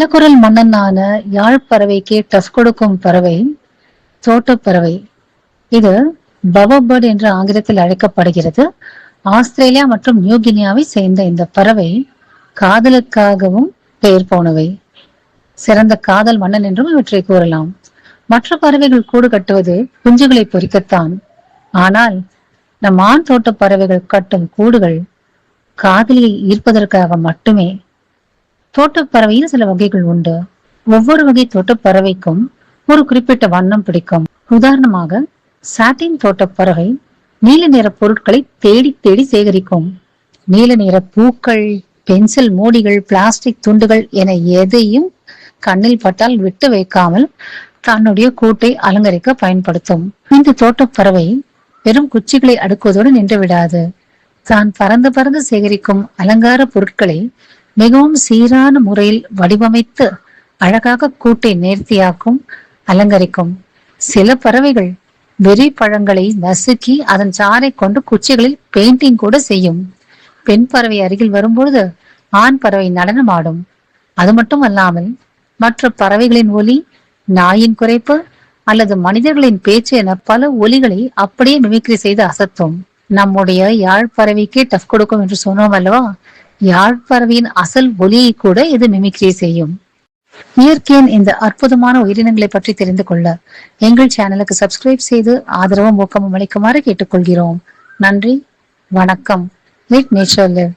பலகுரல் மன்னனான யாழ்ப்பறவைக்கே tough கொடுக்கும் பறவை தோட்டப்பறவை. இது பவபர்ட் என்று ஆங்கிலத்தில் அழைக்கப்படுகிறது. ஆஸ்திரேலியா மற்றும் நியூகினியாவை சேர்ந்த இந்த பறவை காதலுக்காகவும் பெயர் போனவை. சிறந்த காதல் மன்னன் என்றும் இவற்றை கூறலாம். மற்ற பறவைகள் கூடு கட்டுவது குஞ்சுகளை பொறிக்கத்தான். ஆனால் நம் ஆண் தோட்ட பறவைகள் கட்டும் கூடுகள் காதலியை ஈர்ப்பதற்காக மட்டுமே. தோட்டப்பறவையில் சில வகைகள் உண்டு. ஒவ்வொரு வகை தோட்டப்பறவைக்கும் ஒரு குறிப்பிட்ட வண்ணம் பிடிக்கும். உதாரணமாக சாட்டின் தோட்டப்பறவை நீல நிற பொருட்களை தேடி தேடி சேகரிக்கும். நீல நிற பூக்கள், பென்சில் மூடிகள், பிளாஸ்டிக் துண்டுகள் என எதையும் கண்ணில் பட்டால் விட்டு வைக்காமல் தன்னுடைய கூட்டை அலங்கரிக்க பயன்படுத்தும். இந்த தோட்டப்பறவை வெறும் குச்சிகளை அடுக்குவதோடு நின்று விடாது. தான் பறந்து பறந்து சேகரிக்கும் அலங்கார பொருட்களை மிகவும் சீரான முறையில் வடிவமைத்து அழகாக கூட்டை நேர்த்தியாக்கும், அலங்கரிக்கும். சில பறவைகள் வெறி பழங்களை நசுக்கி அதன் சாறை கொண்டு குச்சிகளில் பெயிண்டிங் கூட செய்யும். பெண் பறவை அருகில் வரும்பொழுது ஆண் பறவை நடனம் ஆடும். அது மட்டும் அல்லாமல் மற்ற பறவைகளின் ஒலி, நாயின் குரைப்பு அல்லது மனிதர்களின் பேச்சு என பல ஒலிகளை அப்படியே மிமிக்ரி செய்து அசத்தும். நம்முடைய யாழ்ப்பறவைக்கே டஃப் கொடுக்கும் என்று சொன்னோம் அல்லவா? யாழ்ப்பறவையின் அசல் ஒலியை கூட இது மிமிக்ரி செய்யும். இயற்கையின் இந்த அற்புதமான உயிரினங்களை பற்றி தெரிந்து கொள்ள எங்கள் சேனலுக்கு சப்ஸ்கிரைப் செய்து ஆதரவும் ஊக்கமும் அளிக்குமாறு கேட்டுக்கொள்கிறோம். நன்றி, வணக்கம். Let nature live.